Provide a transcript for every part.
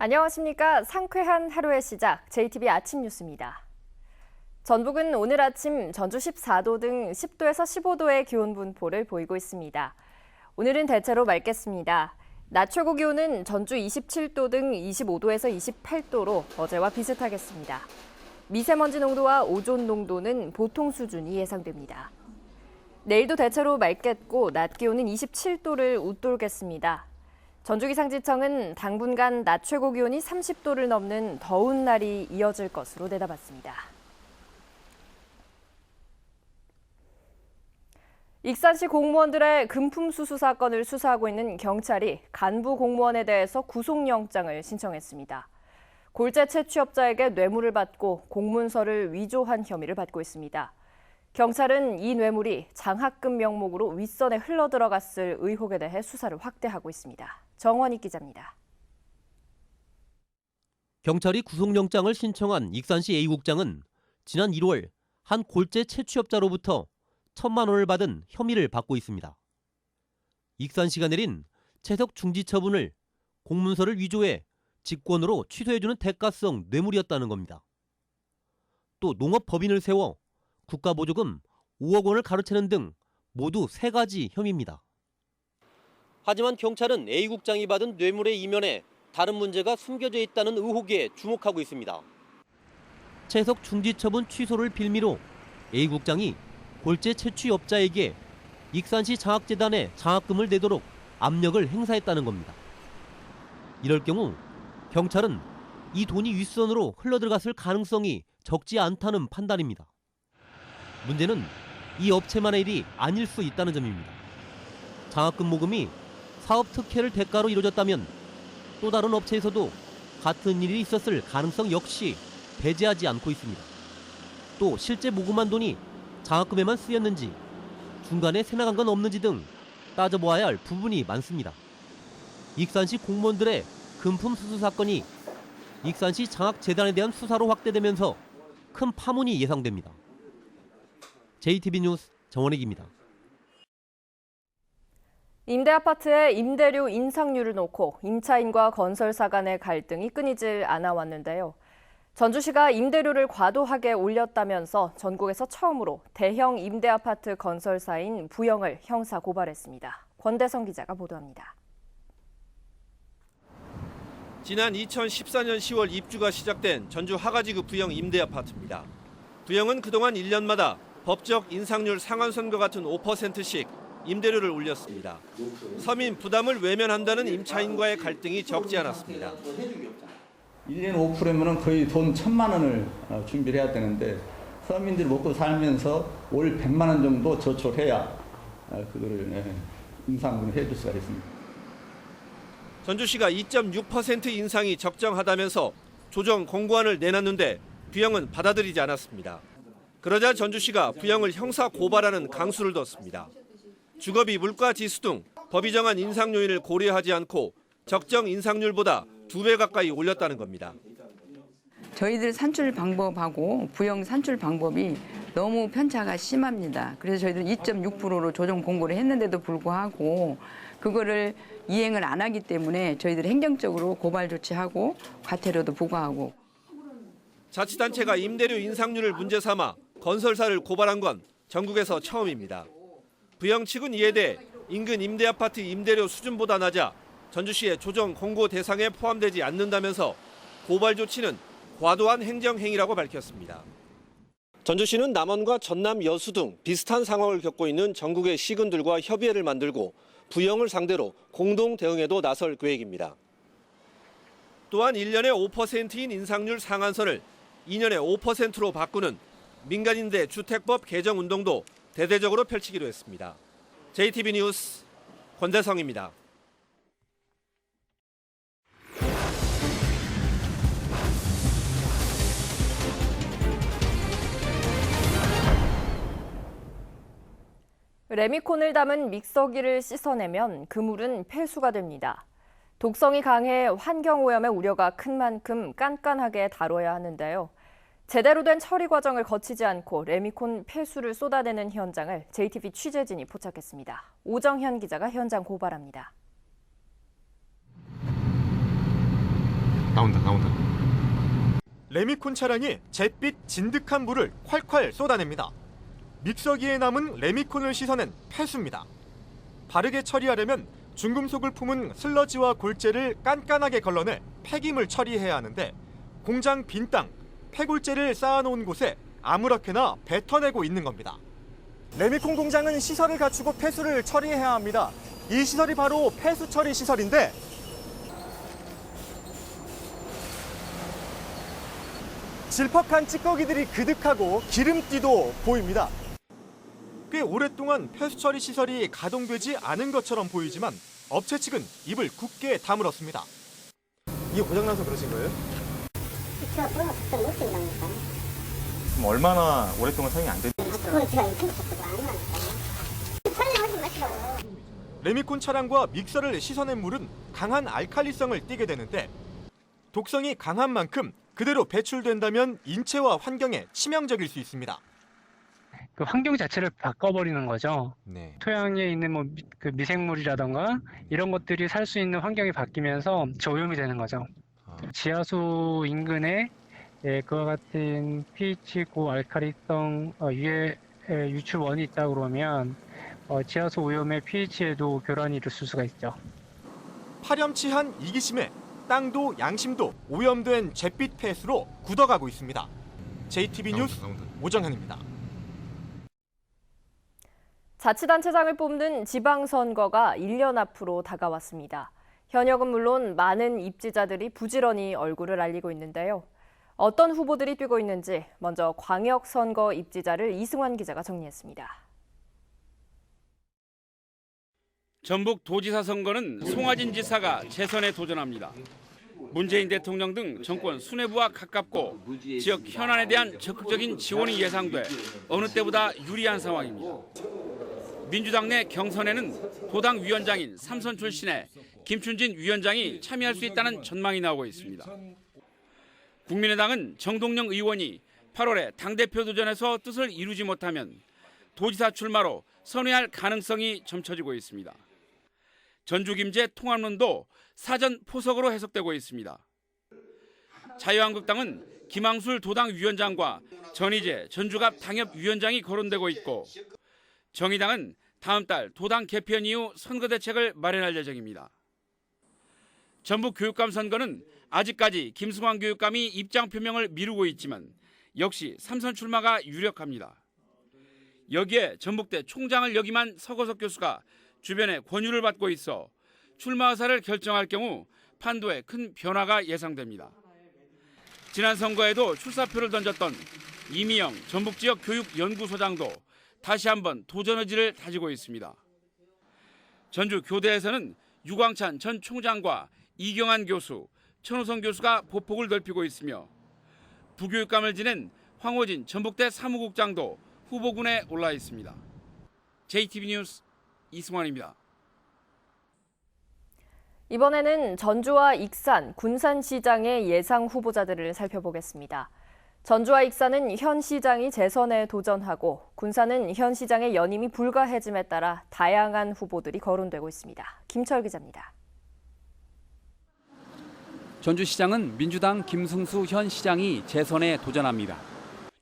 안녕하십니까. 상쾌한 하루의 시작, JTBC 아침 뉴스입니다. 전북은 오늘 아침 전주 14도 등 10도에서 15도의 기온 분포를 보이고 있습니다. 오늘은 대체로 맑겠습니다. 낮 최고 기온은 전주 27도 등 25도에서 28도로 어제와 비슷하겠습니다. 미세먼지 농도와 오존 농도는 보통 수준이 예상됩니다. 내일도 대체로 맑겠고 낮 기온은 27도를 웃돌겠습니다. 전주기상지청은 당분간 낮 최고 기온이 30도를 넘는 더운 날이 이어질 것으로 내다봤습니다. 익산시 공무원들의 금품 수수 사건을 수사하고 있는 경찰이 간부 공무원에 대해서 구속영장을 신청했습니다. 골재 채취업자에게 뇌물을 받고 공문서를 위조한 혐의를 받고 있습니다. 경찰은 이 뇌물이 장학금 명목으로 윗선에 흘러들어갔을 의혹에 대해 수사를 확대하고 있습니다. 정원익 기자입니다. 경찰이 구속영장을 신청한 익산시 A국장은 지난 1월 한 골재 채취업자로부터 1,000만 원을 받은 혐의를 받고 있습니다. 익산시가 내린 채석 중지 처분을 공문서를 위조해 직권으로 취소해주는 대가성 뇌물이었다는 겁니다. 또 농업법인을 세워 국가보조금 5억 원을 가로채는 등 모두 3가지 혐의입니다. 하지만 경찰은 A국장이 받은 뇌물의 이면에 다른 문제가 숨겨져 있다는 의혹에 주목하고 있습니다. 채석 중지 처분 취소를 빌미로 A국장이 골재 채취업자에게 익산시 장학재단에 장학금을 내도록 압력을 행사했다는 겁니다. 이럴 경우 경찰은 이 돈이 윗선으로 흘러들어갔을 가능성이 적지 않다는 판단입니다. 문제는 이 업체만의 일이 아닐 수 있다는 점입니다. 장학금 모금이 사업 특혜를 대가로 이루어졌다면 또 다른 업체에서도 같은 일이 있었을 가능성 역시 배제하지 않고 있습니다. 또 실제 모금한 돈이 장학금에만 쓰였는지 중간에 새나간 건 없는지 등 따져보아야 할 부분이 많습니다. 익산시 공무원들의 금품 수수 사건이 익산시 장학재단에 대한 수사로 확대되면서 큰 파문이 예상됩니다. JTBC 뉴스 정원익입니다. 임대아파트의 임대료 인상률을 놓고 임차인과 건설사 간의 갈등이 끊이질 않아 왔는데요. 전주시가 임대료를 과도하게 올렸다면서 전국에서 처음으로 대형 임대아파트 건설사인 부영을 형사 고발했습니다. 권대성 기자가 보도합니다. 지난 2014년 10월 입주가 시작된 전주 하가지구 부영 임대아파트입니다. 부영은 그동안 1년마다 법적 인상률 상한선과 같은 5%씩 임대료를 올렸습니다. 서민 부담을 외면한다는 임차인과의 갈등이 적지 않았습니다. 1년 5%면 거의 돈 1,000만 원을 준비를 해야 되는데 서민들이 먹고 살면서 월 100만 원 정도 저축해야 그거를 인상을 해줄 수가 있습니다. 전주시가 2.6% 인상이 적정하다면서 조정 공고안을 내놨는데 부영은 받아들이지 않았습니다. 그러자 전주시가 부영을 형사 고발하는 강수를 뒀습니다. 주거비, 물가 지수 등 법이 정한 인상 요인을 고려하지 않고 적정 인상률보다 2배 가까이 올렸다는 겁니다. 저희들 산출 방법하고 부영 산출 방법이 너무 편차가 심합니다. 그래서 저희들 2.6%로 조정 공고를 했는데도 불구하고 그거를 이행을 안 하기 때문에 저희들 행정적으로 고발 조치하고 과태료도 부과하고. 자치단체가 임대료 인상률을 문제 삼아 건설사를 고발한 건 전국에서 처음입니다. 부영 측은 이에 대해 인근 임대아파트 임대료 수준보다 낮아 전주시의 조정 공고 대상에 포함되지 않는다면서 고발 조치는 과도한 행정행위라고 밝혔습니다. 전주시는 남원과 전남, 여수 등 비슷한 상황을 겪고 있는 전국의 시군들과 협의회를 만들고 부영을 상대로 공동 대응에도 나설 계획입니다. 또한 1년에 5%인 인상률 상한선을 2년에 5%로 바꾸는 민간임대 주택법 개정 운동도 대대적으로 펼치기로 했습니다. JTBC 뉴스 권대성입니다. 레미콘을 담은 믹서기를 씻어내면 그물은 폐수가 됩니다. 독성이 강해 환경오염의 우려가 큰 만큼 깐깐하게 다뤄야 하는데요. 제대로 된 처리 과정을 거치지 않고 레미콘 폐수를 쏟아내는 현장을 JTBC 취재진이 포착했습니다. 오정현 기자가 현장 고발합니다. 나온다. 레미콘 차량이 잿빛 진득한 물을 콸콸 쏟아냅니다. 믹서기에 남은 레미콘을 씻어낸 폐수입니다. 바르게 처리하려면 중금속을 품은 슬러지와 골재를 깐깐하게 걸러내 폐기물 처리해야 하는데 공장 빈 땅, 폐골재를 쌓아놓은 곳에 아무렇게나 뱉어내고 있는 겁니다. 레미콘 공장은 시설을 갖추고 폐수를 처리해야 합니다. 이 시설이 바로 폐수 처리 시설인데 질퍽한 찌꺼기들이 그득하고 기름기도 보입니다. 꽤 오랫동안 폐수 처리 시설이 가동되지 않은 것처럼 보이지만 업체 측은 입을 굳게 다물었습니다. 이게 고장나서 그러신 거예요? 제가 돈을 그때 못 쓴다니까. 그럼 얼마나 오랫동안 사용이 안 됐는지. 그건 제가 인터넷 자체가 안 나니까. 설명하지 마시라고. 레미콘 차량과 믹서를 씻어낸 물은 강한 알칼리성을 띠게 되는데 독성이 강한 만큼 그대로 배출된다면 인체와 환경에 치명적일 수 있습니다. 그 환경 자체를 바꿔버리는 거죠. 네. 토양에 있는 그 미생물이라던가 이런 것들이 살 수 있는 환경이 바뀌면서 저오염이 되는 거죠. 지하수 인근에 그와 같은 pH 고알칼리성 유해 유출원이 있다 그러면 지하수 오염의 pH에도 교란이 일어날 수가 있죠. 파렴치한 이기심에 땅도 양심도 오염된 잿빛 폐수로 굳어가고 있습니다. JTB 뉴스 오정현입니다. 자치단체장을 뽑는 지방선거가 1년 앞으로 다가왔습니다. 현역은 물론 많은 입지자들이 부지런히 얼굴을 알리고 있는데요. 어떤 후보들이 뛰고 있는지 먼저 광역선거 입지자를 이승환 기자가 정리했습니다. 전북 도지사 선거는 송하진 지사가 재선에 도전합니다. 문재인 대통령 등 정권 수뇌부와 가깝고 지역 현안에 대한 적극적인 지원이 예상돼 어느 때보다 유리한 상황입니다. 민주당 내 경선에는 도당 위원장인 삼선 출신의 김춘진 위원장이 참여할 수 있다는 전망이 나오고 있습니다. 국민의당은 정동영 의원이 8월에 당대표 도전에서 뜻을 이루지 못하면 도지사 출마로 선회할 가능성이 점쳐지고 있습니다. 전주김제 통합론도 사전 포석으로 해석되고 있습니다. 자유한국당은 김항술 도당 위원장과 전희재 전주갑 당협위원장이 거론되고 있고 정의당은 다음 달 도당 개편 이후 선거대책을 마련할 예정입니다. 전북 교육감 선거는 아직까지 김승환 교육감이 입장 표명을 미루고 있지만 역시 삼선 출마가 유력합니다. 여기에 전북대 총장을 역임한 서거석 교수가 주변의 권유를 받고 있어 출마 의사를 결정할 경우 판도에 큰 변화가 예상됩니다. 지난 선거에도 출사표를 던졌던 이미영 전북지역 교육연구소장도 다시 한번 도전 의지를 다지고 있습니다. 전주 교대에서는 유광찬 전 총장과 이경한 교수, 천호성 교수가 보폭을 넓히고 있으며 부교육감을 지낸 황호진 전북대 사무국장도 후보군에 올라 있습니다. JTB 뉴스 이승환입니다. 이번에는 전주와 익산, 군산시장의 예상 후보자들을 살펴보겠습니다. 전주와 익산은 현 시장이 재선에 도전하고 군산은 현 시장의 연임이 불가해짐에 따라 다양한 후보들이 거론되고 있습니다. 김철 기자입니다. 전주시장은 민주당 김승수 현 시장이 재선에 도전합니다.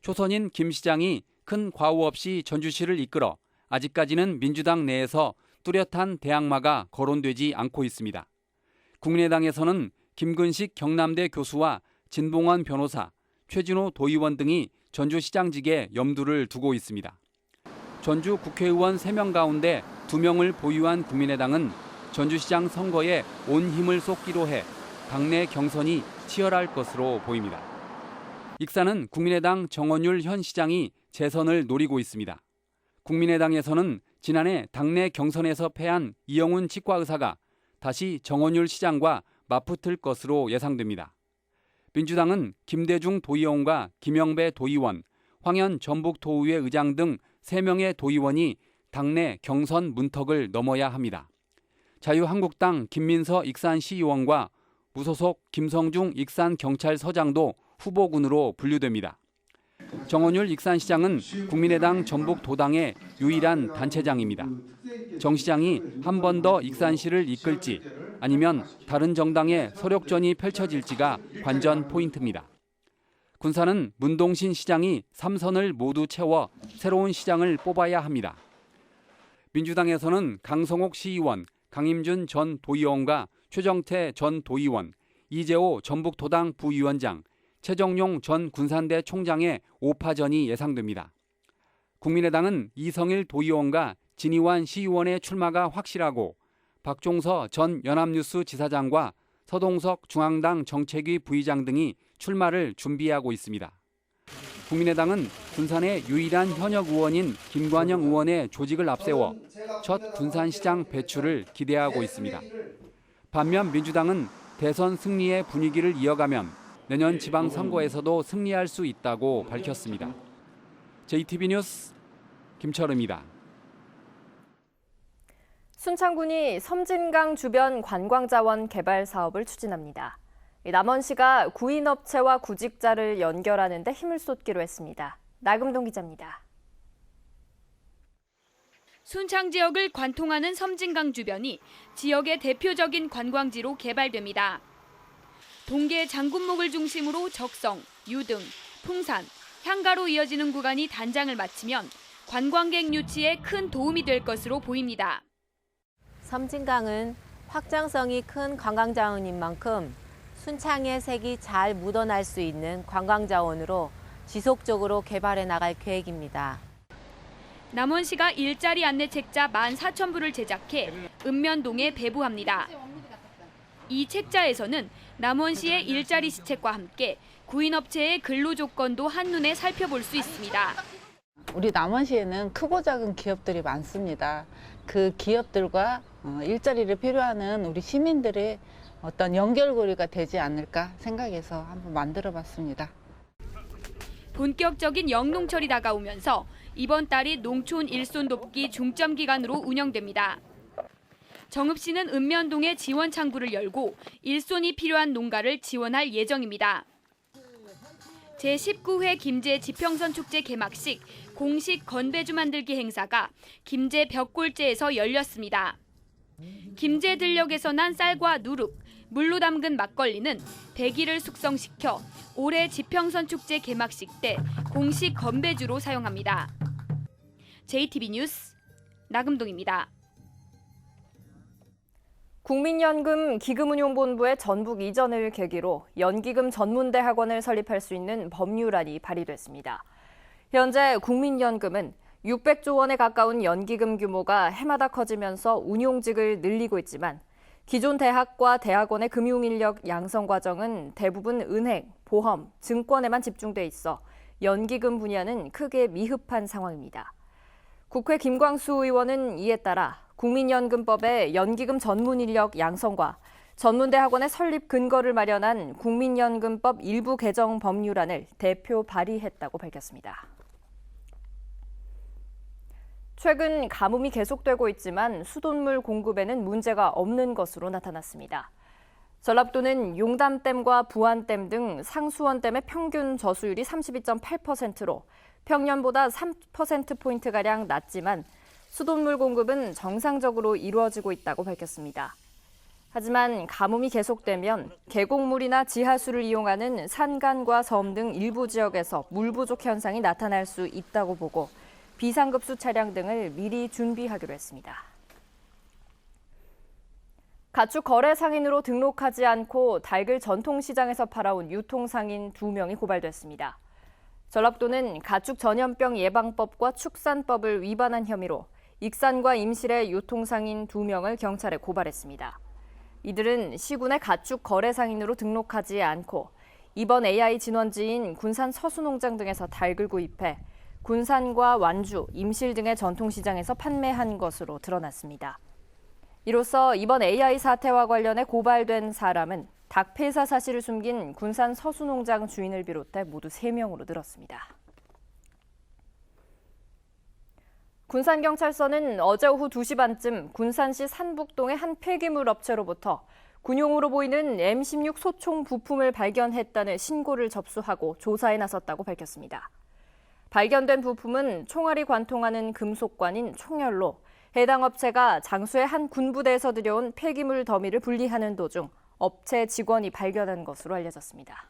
초선인 김 시장이 큰 과오 없이 전주시를 이끌어 아직까지는 민주당 내에서 뚜렷한 대항마가 거론되지 않고 있습니다. 국민의당에서는 김근식 경남대 교수와 진봉원 변호사, 최진호 도의원 등이 전주시장직에 염두를 두고 있습니다. 전주 국회의원 3명 가운데 2명을 보유한 국민의당은 전주시장 선거에 온 힘을 쏟기로 해 당내 경선이 치열할 것으로 보입니다. 익산은 국민의당 정원율 현 시장이 재선을 노리고 있습니다. 국민의당에서는 지난해 당내 경선에서 패한 이영훈 치과의사가 다시 정원율 시장과 맞붙을 것으로 예상됩니다. 민주당은 김대중 도의원과 김영배 도의원, 황현 전북도의회 의장 등 3명의 도의원이 당내 경선 문턱을 넘어야 합니다. 자유한국당 김민서 익산시의원과 무소속 김성중 익산경찰서장도 후보군으로 분류됩니다. 정원율 익산시장은 국민의당 전북도당의 유일한 단체장입니다. 정 시장이 한 번 더 익산시를 이끌지 아니면 다른 정당의 서력전이 펼쳐질지가 관전 포인트입니다. 군산은 문동신 시장이 3선을 모두 채워 새로운 시장을 뽑아야 합니다. 민주당에서는 강성옥 시의원, 강임준 전 도의원과 최정태 전 도의원, 이재호 전북도당 부위원장, 최정용 전 군산대 총장의 5파전이 예상됩니다. 국민의당은 이성일 도의원과 진희환 시의원의 출마가 확실하고 박종서 전 연합뉴스 지사장과 서동석 중앙당 정책위 부의장 등이 출마를 준비하고 있습니다. 국민의당은 군산의 유일한 현역 의원인 김관영 의원의 조직을 앞세워 첫 군산시장 배출을 기대하고 있습니다. 반면 민주당은 대선 승리의 분위기를 이어가면 내년 지방선거에서도 승리할 수 있다고 밝혔습니다. JTB 뉴스 김철우입니다. 순창군이 섬진강 주변 관광자원 개발 사업을 추진합니다. 남원시가 구인업체와 구직자를 연결하는 데 힘을 쏟기로 했습니다. 나금동 기자입니다. 순창 지역을 관통하는 섬진강 주변이 지역의 대표적인 관광지로 개발됩니다. 동계 장군목을 중심으로 적성, 유등, 풍산, 향가로 이어지는 구간이 단장을 마치면 관광객 유치에 큰 도움이 될 것으로 보입니다. 섬진강은 확장성이 큰 관광자원인 만큼 순창의 색이 잘 묻어날 수 있는 관광자원으로 지속적으로 개발해 나갈 계획입니다. 남원시가 일자리 안내 책자 14,000부를 제작해 읍면동에 배부합니다. 이 책자에서는 남원시의 일자리 시책과 함께 구인업체의 근로 조건도 한눈에 살펴볼 수 있습니다. 우리 남원시에는 크고 작은 기업들이 많습니다. 그 기업들과 일자리를 필요하는 우리 시민들의 어떤 연결고리가 되지 않을까 생각해서 한번 만들어봤습니다. 본격적인 영농철이 다가오면서 이번 달이 농촌 일손 돕기 중점 기간으로 운영됩니다. 정읍시는 읍면동에 지원 창구를 열고 일손이 필요한 농가를 지원할 예정입니다. 제19회 김제 지평선 축제 개막식 공식 건배주 만들기 행사가 김제 벽골제에서 열렸습니다. 김제 들녘에서 난 쌀과 누룩, 물로 담근 막걸리는 배기를 숙성시켜 올해 지평선 축제 개막식 때 공식 건배주로 사용합니다. JTB 뉴스 나금동입니다. 국민연금 기금운용본부의 전북 이전을 계기로 연기금 전문대학원을 설립할 수 있는 법률안이 발의됐습니다. 현재 국민연금은 600조 원에 가까운 연기금 규모가 해마다 커지면서 운용직을 늘리고 있지만 기존 대학과 대학원의 금융인력 양성 과정은 대부분 은행, 보험, 증권에만 집중돼 있어 연기금 분야는 크게 미흡한 상황입니다. 국회 김광수 의원은 이에 따라 국민연금법의 연기금 전문인력 양성과 전문대학원의 설립 근거를 마련한 국민연금법 일부 개정 법률안을 대표 발의했다고 밝혔습니다. 최근 가뭄이 계속되고 있지만 수돗물 공급에는 문제가 없는 것으로 나타났습니다. 전라도는 용담댐과 부안댐 등 상수원댐의 평균 저수율이 32.8%로 평년보다 3%포인트가량 낮지만 수돗물 공급은 정상적으로 이루어지고 있다고 밝혔습니다. 하지만 가뭄이 계속되면 계곡물이나 지하수를 이용하는 산간과 섬 등 일부 지역에서 물 부족 현상이 나타날 수 있다고 보고 비상급수 차량 등을 미리 준비하기로 했습니다. 가축 거래 상인으로 등록하지 않고 닭을 전통시장에서 팔아온 유통상인 2명이 고발됐습니다. 전라도는 가축 전염병 예방법과 축산법을 위반한 혐의로 익산과 임실의 유통상인 2명을 경찰에 고발했습니다. 이들은 시군의 가축 거래 상인으로 등록하지 않고 이번 AI 진원지인 군산 서수농장 등에서 닭을 구입해 군산과 완주, 임실 등의 전통시장에서 판매한 것으로 드러났습니다. 이로써 이번 AI 사태와 관련해 고발된 사람은 닭 폐사 사실을 숨긴 군산 서수농장 주인을 비롯해 모두 3명으로 늘었습니다. 군산경찰서는 어제 오후 2시 반쯤 군산시 산북동의 한 폐기물 업체로부터 군용으로 보이는 M16 소총 부품을 발견했다는 신고를 접수하고 조사에 나섰다고 밝혔습니다. 발견된 부품은 총알이 관통하는 금속관인 총열로 해당 업체가 장수의 한 군부대에서 들여온 폐기물 더미를 분리하는 도중 업체 직원이 발견한 것으로 알려졌습니다.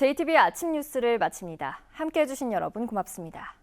JTBC 아침 뉴스를 마칩니다. 함께해 주신 여러분 고맙습니다.